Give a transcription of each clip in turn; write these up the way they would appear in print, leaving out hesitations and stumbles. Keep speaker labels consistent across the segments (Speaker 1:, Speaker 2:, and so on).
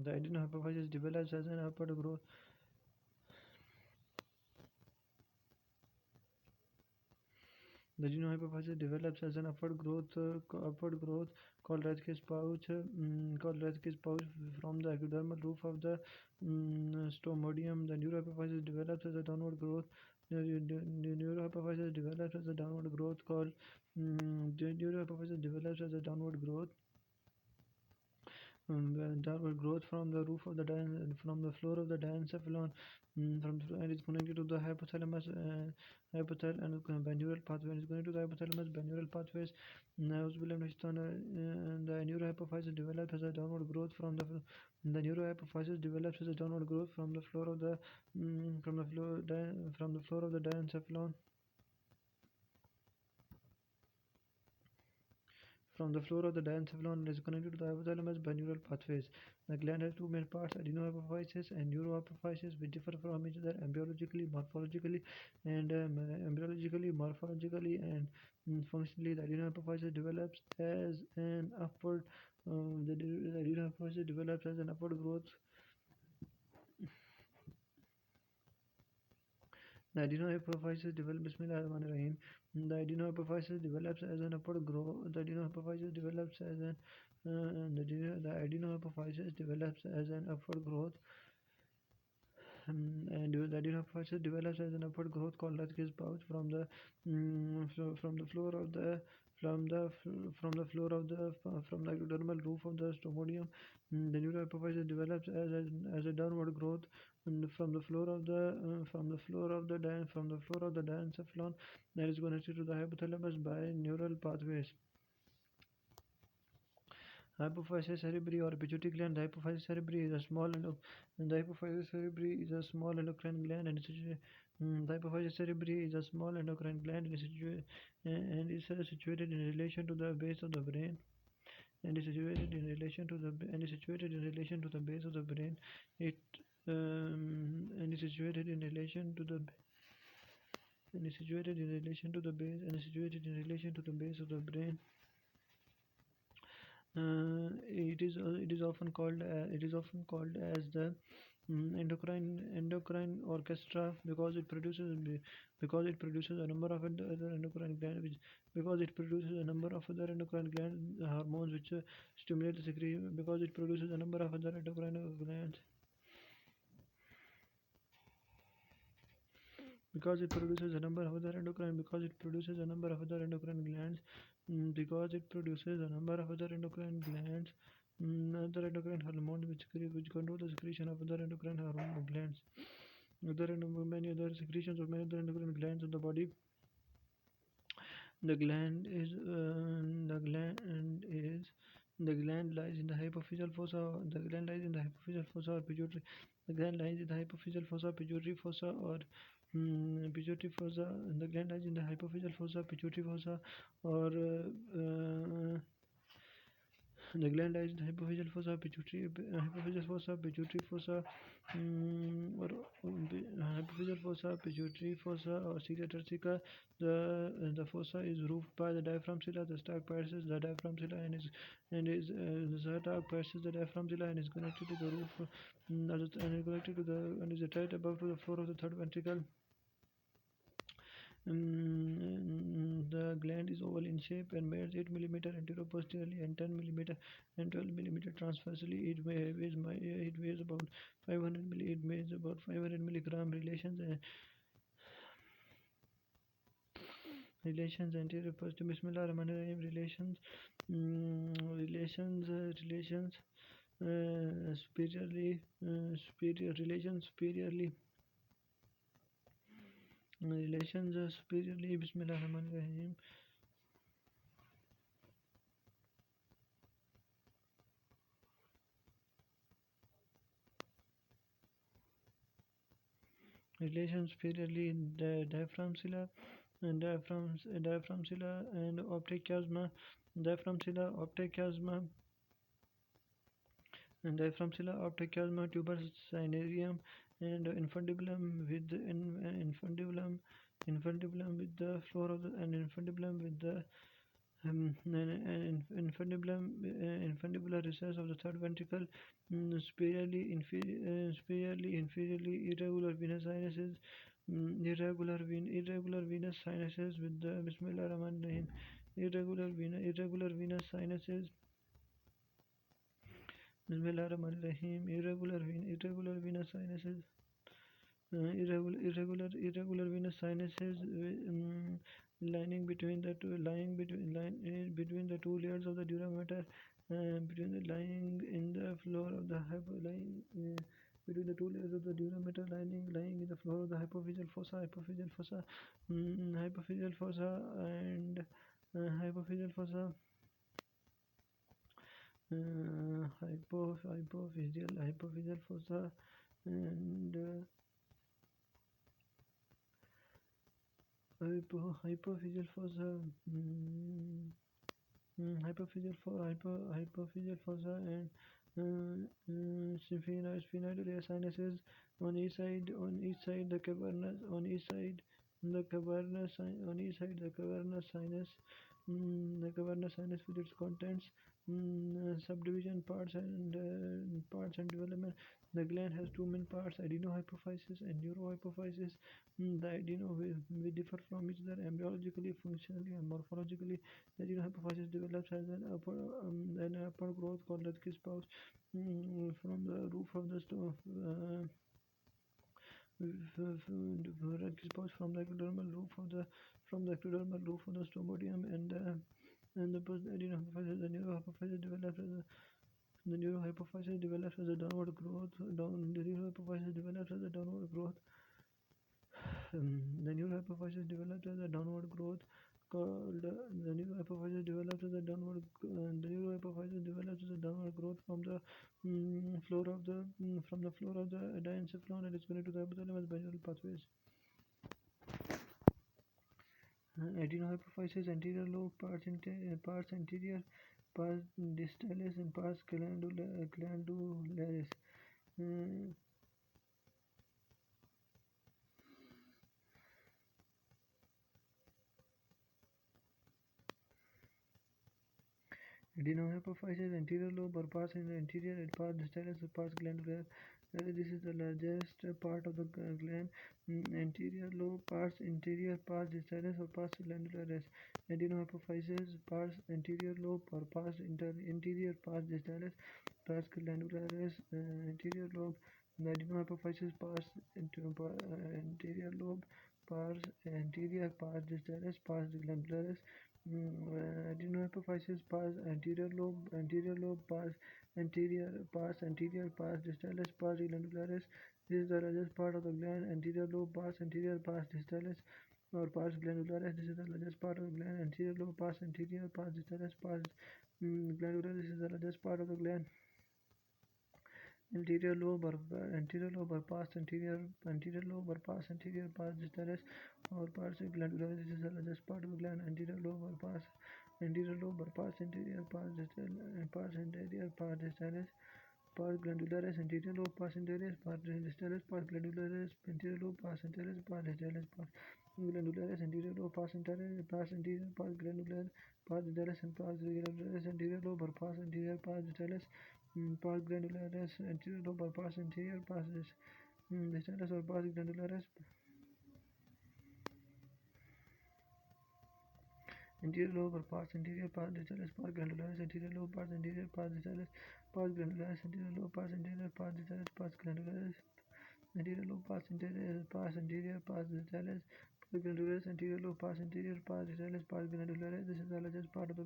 Speaker 1: The adenohypophysis develops as an upward growth. The adenohypophysis develops as an upward growth called Rathke's pouch from the epidermal roof of the stomodium. The neurohypophysis develops as a downward growth. The neurohypophysis develops as a downward growth called the neurohypophysis develops as a downward growth from the roof of the from the floor of the diencephalon, and is connected to the hypothalamus, and bineural pathway. And is connected to the hypothalamus bineural pathways. The neurohypophysis develops as a downward growth from the neurohypophysis develops as a downward growth from the floor of the from the floor of the diencephalon. From the floor of the diencephalon is connected to the hypothalamus bineural pathways. The gland has two main parts, adenohypophysis and neurohypophysis, which differ from each other embryologically, morphologically, and functionally. The adenohypophysis develops as an upward. The adenohypophysis develops as an upward growth. The adenohypophysis develops. Bismillahirrahmanirrahim. The adenohypophysis develops as an upward growth. The adenohypophysis develops as an the adenohypophysis develops as an upward growth, and the adenohypophysis develops as an upward growth called Latke's pouch from the from the floor of the from the from the floor of the from the epidermal roof of the stomodium. The neurohypophysis develops as a downward growth from the floor of the from the floor of the diencephalon that is connected to the hypothalamus by neural pathways. Hypophysis cerebri or pituitary gland. The hypophysis cerebri is a small endocrine gland the hypophysis cerebri is a small endocrine gland and is situated in relation to the base of the brain. And is situated in relation to the base of the brain. It and is situated in relation to the and is situated in relation to the base of the brain. It is often called as the endocrine orchestra because it produces a number of other endocrine glands hormones which stimulate the secretion because it produces a number of other endocrine glands because it produces a number of other endocrine glands other endocrine hormones which control the secretion of other endocrine hormone glands many other secretions of many other endocrine glands in the body. The gland lies in the hypophyseal fossa. The gland lies in the hypophyseal fossa or pituitary. The gland lies in the hypophyseal fossa, pituitary fossa, or pituitary fossa. The gland lies in the hypophyseal fossa, pituitary fossa, or the gland lies in the hypophyseal fossa, pituitary fossa, or hypophyseal fossa, pituitary fossa, or cilia turcica. The fossa is roofed by the diaphragm cilia. The stalk pierces the diaphragm cilia and is connected to the roof and is attached above to the floor of the third ventricle. The gland is oval in shape and measures 8 mm anteroposteriorly and 10 mm and 12 mm transversely. It weighs about 500 milligram. Relations anterior posterior. Bismillahirrahmanirrahim. Superiorly. Bismillahirrahmanirrahim. Relations superiorly in the diaphragm cilia and optic chiasma. Tuber cinereum and infundibulum with the floor of the infundibulum with the infundibular recess of the third ventricle superiorly, inferiorly, irregular venous sinuses, irregular venous sinuses with the Bismillah Rahman Rahim, irregular venous sinuses, Bismillah Rahman Rahim, irregular venous sinuses, irregular venous sinuses, between the two layers of the dura mater, between the lying in the floor of the between the two layers of the dura mater, lying in the floor of the hypophyseal fossa and hypophyseal fossa, hypophyseal fossa and hypophyseal fossa, hypophyseal fossa and sphenoidal sinuses on each side the cavernous the cavernous sinus, the cavernous sinus with its contents, subdivision parts and development. The gland has two main parts: adenohypophysis and neurohypophysis. The adeno will differ from each other embryologically, functionally, and morphologically. The adenohypophysis develops as an upper growth called Ledke's pouch from the roof of the Ledke's pouch from the ectodermal roof of the stomodium and the adenohypophysis. The neurohypophysis develops as a downward growth. The neurohypophysis develops as a downward growth. The neurohypophysis develops as a downward growth called the neurohypophysis develops as a downward growth from the floor of the diencephalon and is connected to the hypothalamus by neural pathways. Adenohypophysis anterior lobe parts anterior, pars distalis and pars glandularis. Adenohypophysis anterior lobe or pars in the anterior and pars distalis or pars glandularis. This is the largest part of the gland. Anterior lobe, pars interior, pars distalis or pars glandularis. Adenohypophysis, pars anterior lobe or pars interior, pars distalis, pars glandularis. Anterior lobe. The adenohypophysis pars anterior lobe, pars anterior, pars distalis, pars glandularis. Adenohypophysis pars anterior lobe, pars anterior, pars distalis, pars glandularis. This is the largest part of the gland. Anterior lobe, pars anterior, pars distalis, or pars glandularis. This is the largest part of the gland. Anterior lobe, pars anterior, pars distalis, pars glandularis. This is the largest part of the gland. Anterior lobe or pars anterior lobe or pars anterior, pars distalis, or pars glandularis. This is the largest part of the gland. Anterior lobe or pars anterior, pars distalis, pars glandularis. Anterior lobe, pars anterior, pars distalis, pars glandularis. Anterior lobe, pars anterior, pars distalis, pars glandularis. Anterior lobe, pars anterior, pars glandularis, pars distalis, and pars glandularis. Anterior lobe or pars anterior, pars distalis, pars glandularis. Anterior lobe or pars anterior, pars distalis, or pars glandularis. Anterior lobe or pars anterior, pars distalis, pars glandularis. Anterior lobe, pars anterior, pars distalis, pars glandularis. Anterior lobe, pars anterior, pars distalis, pars glandularis. Anterior lobe, pars anterior, pars distalis, pars glandularis. Anterior lobe, pars anterior, pars distalis, pars glandularis. This is the largest part of the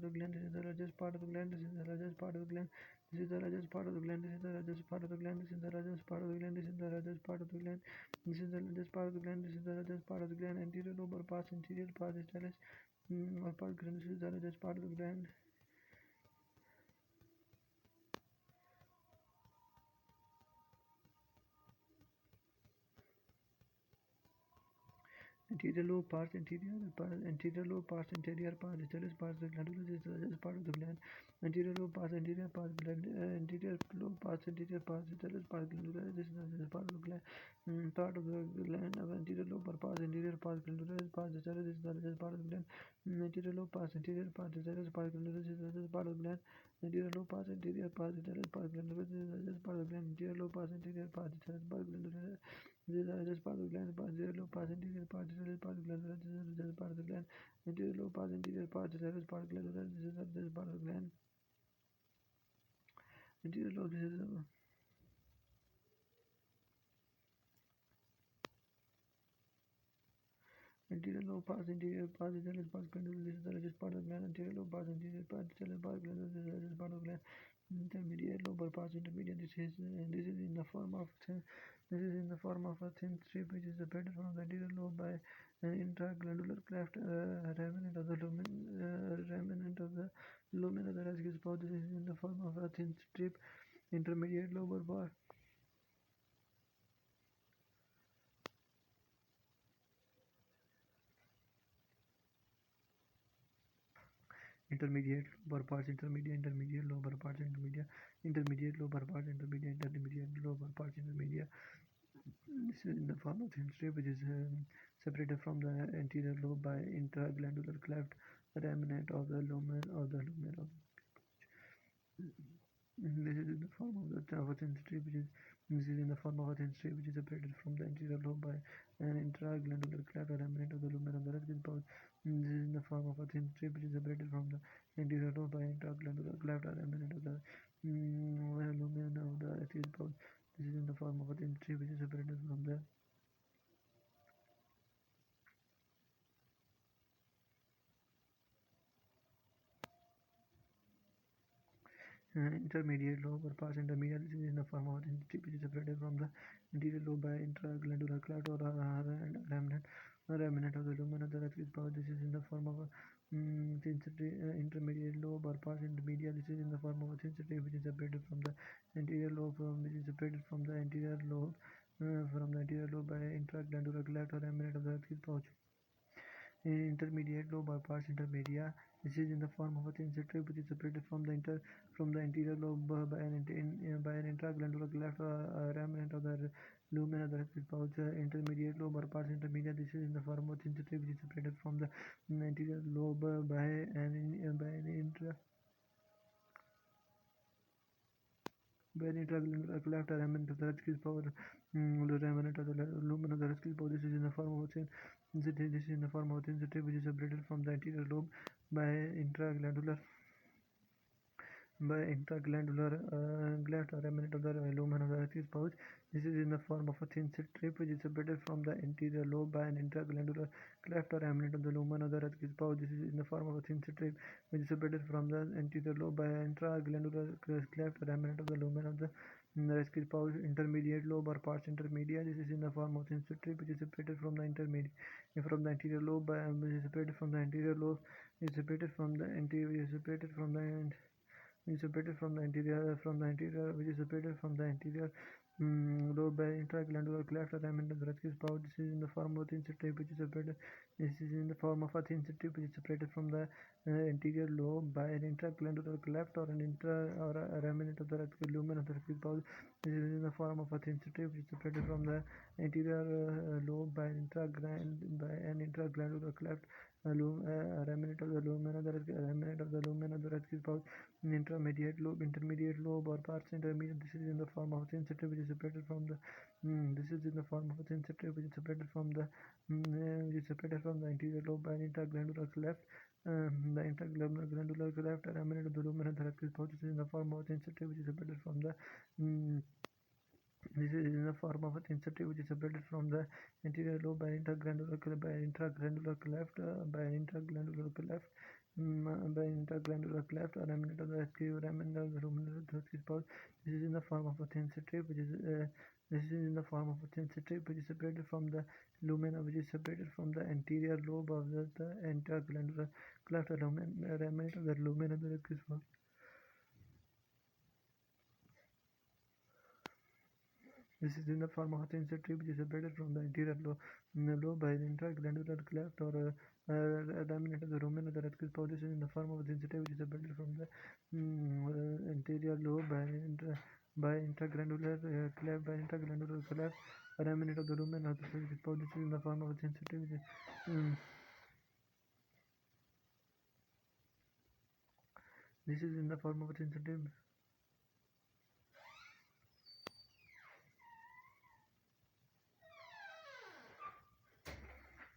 Speaker 1: gland. This is the largest part of the gland. This is the largest part of the gland. This is the largest part of the gland. This is the largest part of the gland. This is the largest part of the gland. This is the largest part of the gland. This is the largest part of the gland. This is the largest part of the gland. This is the largest part of the gland. Anterior lobe or pars anterior, pars distalis, or pars glandularis. This is the largest part of the gland. Anterior lobe, pars anterior lobe, pars anterior, pars distalis, pars glandularis. This is the largest part of the gland. Anterior lobe, pars anterior, anterior lobe, pars anterior, pars distalis, pars glandularis. This is the largest part of the gland. Part of the gland of anterior lobe or pars anterior, pars glandularis, pars distalis. This is the largest part of the gland. Anterior lobe, pars anterior, pars distalis, pars glandularis. This is the largest part of the gland. Anterior lobe pass, anterior pass, lateral pass, glandular, this part of gland, anterior lobe pass, anterior pass, lateral pass, glandular, this part of gland, anterior lobe pass, anterior pass, lateral pass, glandular, this part of the gland, anterior lobe pass, anterior pass, lateral pass, glandular, this part of the gland, anterior lobe, this is anterior lobe pass, anterior pass, lateral pass, glandular, this is the largest part of the gland, anterior lobe pass, anterior pass, lateral pass, glandular, this is the largest part of the gland. Intermediate lobar pass intermediate. This is in the form of a thin strip which is separated from the anterior lobe by an intraglandular cleft, remnant of the lumen of the rascus pouch. This is in the form of a thin strip. Intermediate lobar bar. Intermediate lobar parts intermediate lobar parts intermediate lobar parts intermediate lobar parts intermediate. This is in the form of thin strip which is separated from the anterior lobe by intraglandular cleft, remnant of the lumen of. This is in the form of a thin strip which is separated from the anterior lobe by an intraglandular cleft, remnant of the lumen of the rascus pouch. This is in the form of a thin strip which is separated from the anterior lobe by intraglandular cleft, remnant of the lumen of the rascus pouch. This is in the form of a thin strip which is separated from the intermediate lobe or pars intermediate. This is in the form of a thin strip which is separated from the anterior lobe by intraglandular cleft or remnant of the lumen of the rascus pouch. This is in the form of a thin strip intermediate lobe or pars intermediate. This is in the form of a thin strip which is separated from the anterior lobe from the anterior lobe by intraglandular cleft or remnant of the rascus pouch. Intermediate lobe or pars intermedia. This is in the form of a thin strip which is separated from the anterior lobe by an intraglandular cleft or remnant of the lumen of the rascus pouch. Intermediate lobe or pars intermedia. This is in the form of a thin strip which is separated from the anterior lobe by an intraglandular cleft or remnant of the rascus pouch. Remnant of the lumen of the rascus pouch. This is in the form of a thin strip which is separated from the anterior lobe by intraglandular cleft or remnant of the lumen of the rascus pouch. This is in the form of a thin strip which is separated from the anterior lobe by an intraglandular cleft or remnant of the lumen of the rascus pouch. This is in the form of a thin strip which is separated from the anterior lobe by an intraglandular cleft or remnant of the lumen of the rascus pouch. Intermediate lobe or pars intermedia. This is in the form of thin strip which is separated from the anterior lobe by which is separated from the anterior lobe is separated from the anterior is separated from the anterior which is separated from the anterior lobe by intraglandular cleft or remnant of the rascus pouch. This is in the form of a thin strip which is separated. This is in the form of a thin strip which is separated from the anterior lobe by an intraglandular cleft or a remnant of the lumen of the rascus pouch. This is in the form of a thin strip which is separated from the anterior lobe by an intraglandular cleft, remnant of the lumen of the rascus pouch. Intermediate lobe or pars intermediate. This is in the form of a thin strip which is separated from the anterior lobe by an intraglandular cleft. The intraglandular cleft, remnant of the lumen of the rascus pouch. This is in the form of a thin strip which is separated from the this is in the form of a thin strip which is separated from the anterior lobe by intraglandular cleft, by intraglandular cleft, or remnant of the lumen of the rascus pouch. This is in the form of a thin strip which is separated from the anterior lobe of the intraglandular cleft, or remnant of the lumen of the rascus pouch. This is in the form of a thin strip which is separated from the anterior lobe by an intraglandular cleft or remnant of the lumen of the rascus pouch. This is in the form of a thin strip which is separated from the anterior lobe by intraglandular cleft, a remnant of the lumen of the rascus pouch. This is in the form of a thin strip which is This is in the form of a sensitive.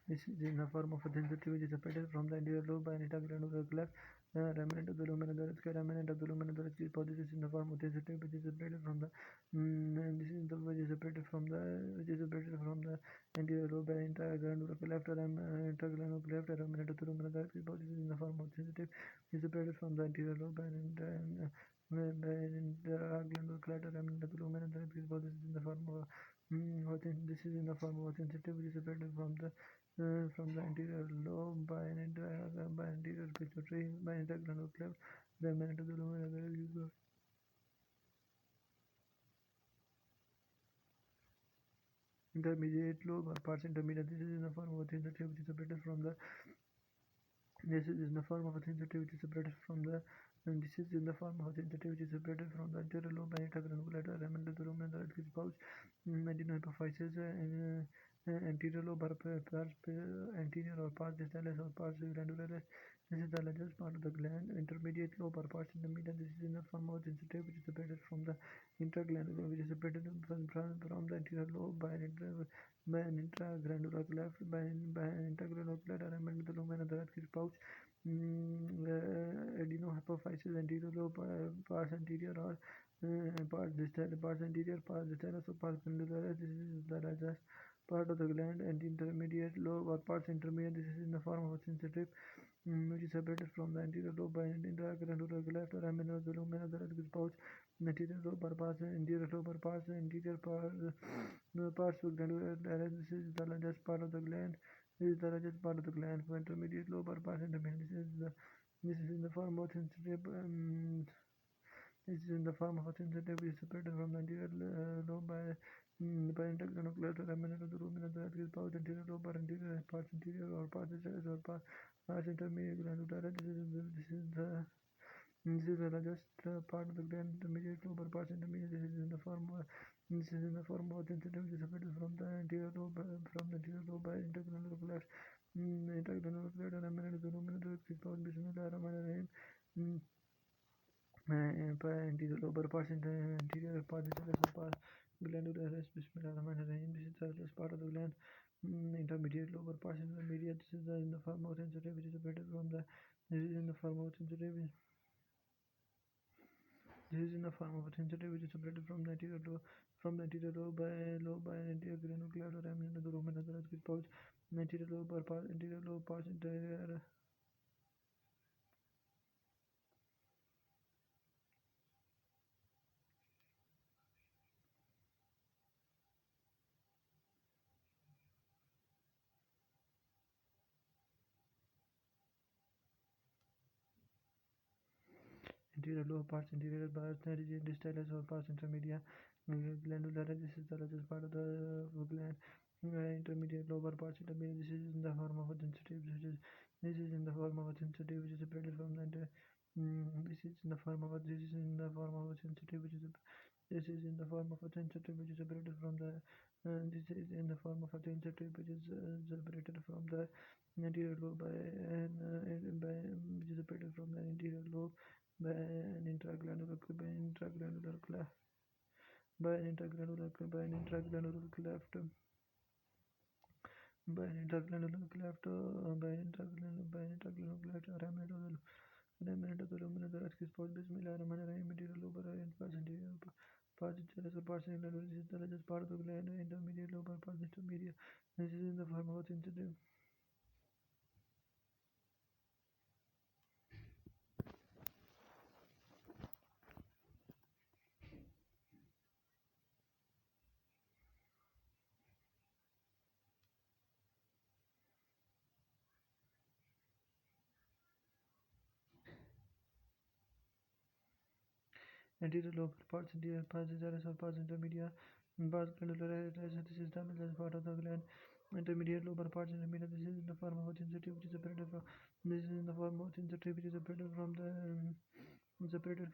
Speaker 1: This is in the form of a sensitive which is separated from the anterior lobe by an intergranular cleft. Remnant of the lumen of the remnant of the lumen of the hypothesis in the form of sensitive which is separated from the and this is the which is separated from the anterior lobe by intergranular cleft. Intergranular cleft. Remnant of the lumen of the hypothesis in the form of sensitive is separated from the anterior lobe by an intergranular cleft. Remnant of the lumen of the hypothesis in the form of this is in the form of sensitive which is separated from the anterior lobe by anterior pituitary by interglandular cleft. Remnant of the lumen of the intermediate lobe or pars intermedia. This is in the form of a sensitive which is separated from the this is in the form of a sensitive which is separated from the and this is in the form of a sensitive which is separated from the anterior lobe by interglandular remnant of the lumen of the pouch. Adenohypophysis anterior lobe or anterior or pars distalis or pars glandularis. This is the largest part of the gland. Intermediate lobe or pars intermedia. This is in the form of sensitive which is separated from the interglandular which is separated from the anterior lobe by an intragranular cleft by an intergranular cleft remnant of the lumen of the pouch. Adenohypophysis anterior lobe pars anterior or pars distal pars anterior pars distalus or pars glandularis. This is the largest part of the gland. And intermediate lobe or pars intermediate. This is in the form of a sensitive which is separated from the anterior lobe by an intergranular cleft or remnant of the lumen of the pouch. Anterior lobe or pars anterior lobe or pars anterior pars glandularis. This is the largest part of the gland. This is the largest part of the gland. For intermediate lobe or pars intermediate. This is in the form of sensitive. This is in the form of a sensitive which is separated from the anterior lobe by intergranular cleft or remnant of the lumen of the pouch. Anterior lobe or anterior pars anterior or pars distal or pars intermediate glandularis. This is the largest part of the gland. Intermediate lobe or pars intermediate. This is in the form of a sensitive which is separated from the anterior lobe by intergranular cleft. Intergranular cleft or remnant of the lumen of the pouch. Bismillahirrahmanirrahim. Anterior lobe or pars anterior pars distal or pars glandularis. Bismillahirrahmanirrahim. This is the largest part of the gland. Intermediate lobe or pars intermediate. This is in the form of sensitive which is separated from the this is in the form of sensitive which is separated from the anterior lobe by an anterior granular cleft or remnant of the lumen of the pouch. Anterior lobe or pars interior. Anterior lobe pars interior pars distalis or pars intermedia glandularis. This is the largest part of the gland. Intermediate lobe or pars intermediate. This is in the form of a sensitive which is separated from the this is in the form of a sensitive which is this is in the form of a sensitive which is separated from the this is in the form of a sensitive which is separated from the anterior lobe which is separated from the anterior lobe by an intraglandular cleft by an intergranular cleft by an intergranular cleft remnant of the lumen of the pouch. Bismillahirrahmanirrahim. Anterior lobe and pars anterior pars distal or pars glandularis. This is the largest part of the gland. Intermediate lobe or pars intermediate. This is in the form of a sensitive. Anterior lobe pars anterior pars distal or pars intermedia pars glandularis. This is the largest part of the gland. Intermediate lobe or pars intermedia. This is in the form of a sensitive which is separated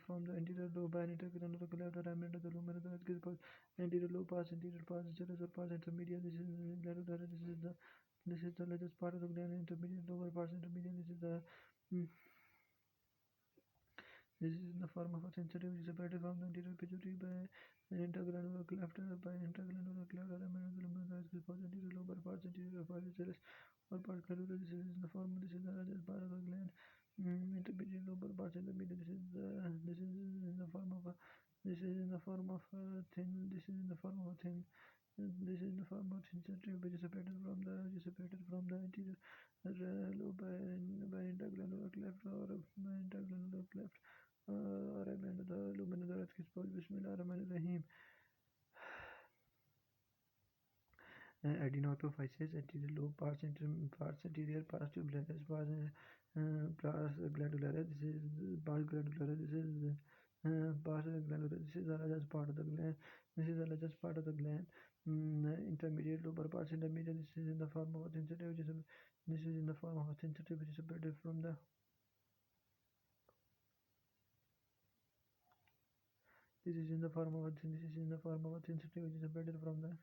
Speaker 1: from anterior lobe by an intergranular cleft or remnant of the lumen of the pouch. Anterior lobe pars anterior pars distal or pars intermedia. This is the largest part of the gland. Intermediate lobe or pars intermedia. This is in the form of a sensitive which is separated from the anterior pituitary by an interglandular cleft by an interglandular cleft or a luminous anterior lobar parts anterior parts or part glandular. This is in the form. This is the largest part of the gland. Intermediate lobar parts in the middle. This is in the form of a. This is in the form of a thin. This is in the form of a thin. This is in the form of thin sensitive which is separated from the anterior lobe by interglandular cleft or by interglandular cleft. Amen. The luminous exposed. Bismillah Rahman Rahim. Adenophysis, anterior lobe parts, anterior parts, tubularis parts, pars glandularis. This is pars glandularis. This is pars glandularis. This is the largest part of the gland. This is the largest part of the gland. Intermediate lobar parts, intermediate. This is in the form of a sensitive. This is in the form of a sensitive which is separated from the. This is in the form of a. This is in the form of a sensitive which is separated from the.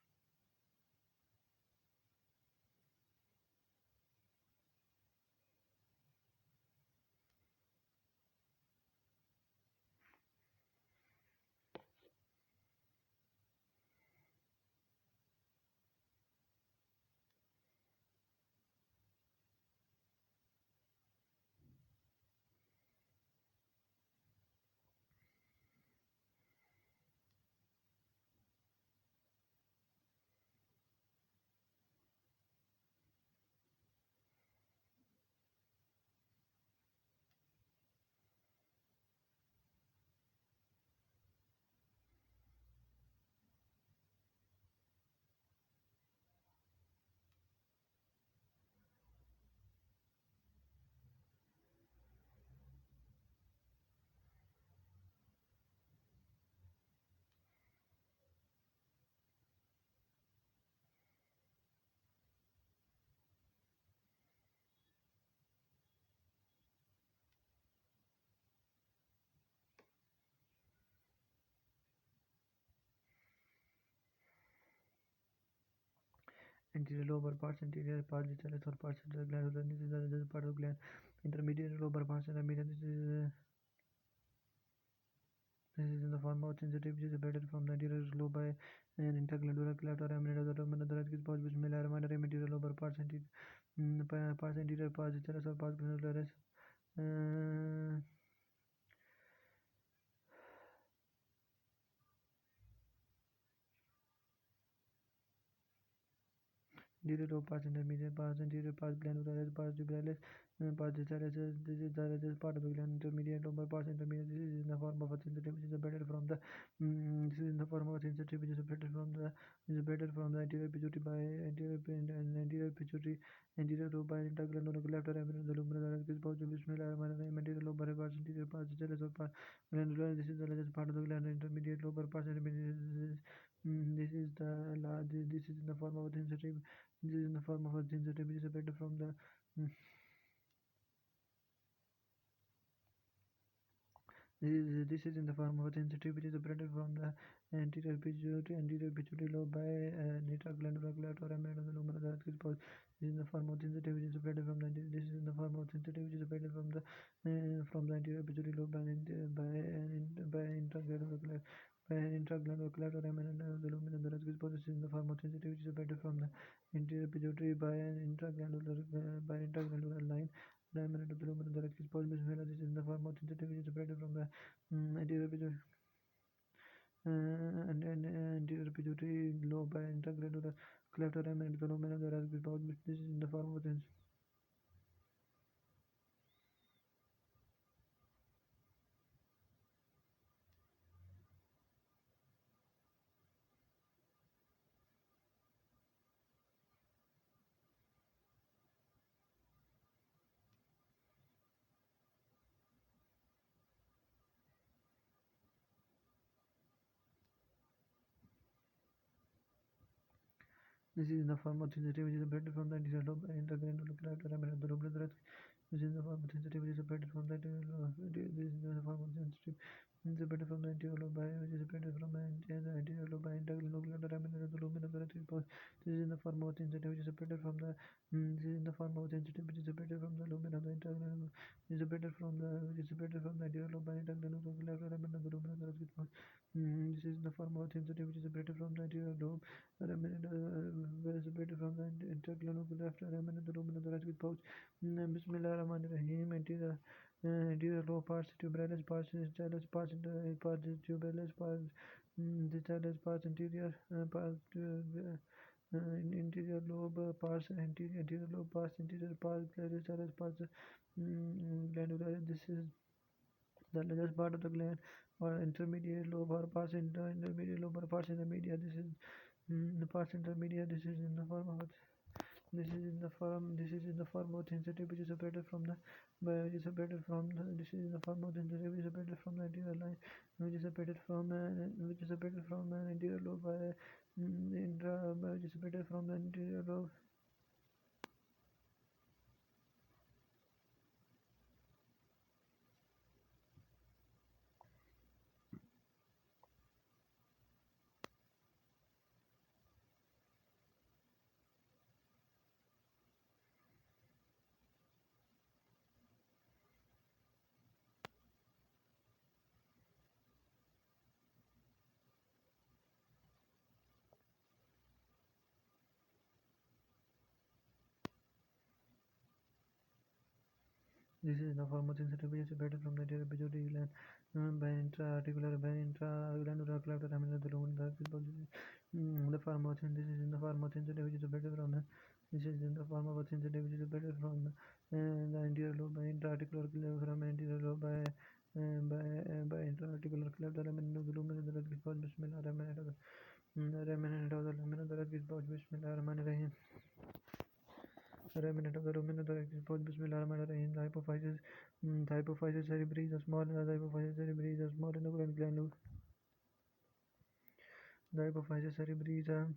Speaker 1: Anterior lobar parts, anterior parts, vitellus or parts of the glandular. This is the largest part of the gland. Intermediate lobar parts, intermediate. This is in the form of sensitive which is separated from the anterior lobe by an interglandular cleft or amnion of the luminous exposed which may lie anterior lobar parts, parts anterior parts, vitellus or parts glandularis. Anterior lobe parts, intermediate parts, anterior parts, glandularis, parts tubularis, parts vitellus. This is the largest part of the gland. Intermediate lobar parts, intermediate. This is in the form of a sensitive which is separated from the. This is in the form of a sensitive which is separated from the. Anterior pituitary by anterior pituitary, anterior lobe by interglandular cleft or amnion of the luminous exposed. Bismillah Rahman Rahim. Anterior lobar parts, anterior parts, vitellus or parts glandular. This is the largest part of the gland. Intermediate lobar parts, intermediate. This is the large. This is in the form of a sensitive. This is in the form of a sensitive which is separated from the. This is in the form of a sensitive which is separated from the anterior pituitary lobe by interglandular cleft or amnion of the luminous exposed. This is in the form of sensitive which is separated from the. This is in the form of sensitive which is separated from the anterior pituitary lobe by interglandular cleft. By an interglandular cleft or amnion of the luminous exposed. This is in the form of sensitive which is separated from the anterior pituitary by an interglandular line. Diamond of the luminous exposed. This is in the form of sensitive which is separated from the anterior pituitary. Anterior pituitary lobe by interglandular cleft or amnion of the luminous exposed. This is in the form of sensitive. This is in the form of sensitive which is separated from the anterior lobe by interglandular cleft or amnion of the luminous. This is in the form of sensitive which is separated from the anterior lobe. This is in the form of sensitive. separated from the anterior lobe by which is separated from the anterior lobe by integral nuclear laminate of the lumen of the reticular pouch. This is in the form of sensitive which is separated from the this is in the form of sensitive which is separated from the lumen of the integral is separated from the which is separated from the anterior lobe by integral nuclear laminate of the lumen of the reticular pouch. This is in the form of sensitive which is separated from the anterior lobe laminate separated from the integral nuclear laminate of the lumen of the reticular pouch. Bismillahirrahmanirrahim. Anterior lobe parts, tuberous parts, stylus parts, tuberous parts, the stylus parts, interior parts, interior lobe parts, anterior lobe parts, interior parts, stylus parts, glandular. This is the largest part of the gland, or intermediate lobe, or parts intermediate lobe, or parts intermediate. This is the parts intermediate. This is in the form of this is in the form. This is in the form of sensitive, which is separated from the. Which is separated from the. This is in the form of sensitive, which is separated from the anterior line, which is separated from. Which is separated from the anterior lobe by. Which is separated from the anterior lobe. This is the form of sensitive, which is separated from the anterior pituitary gland by intraglandular cleft laminate of the lumen of the form of this is in the form of sensitive, which is separated from the. This is in the form of a sensitive, which is separated from the anterior lobe by intra-articular cleft from anterior lobe by intra-articular cleft laminate of the lumen of the reticular pouch. Bismillah laminate of the laminate of the lumen of the reticular pouch. Bismillah rahman rahim. Remnant of the lumen of the reticular pouch. Bismillah rahman rahim. The hypophysis cerebri is a small. The hypophysis cerebri is a small endocrine gland. The hypophysis cerebri is a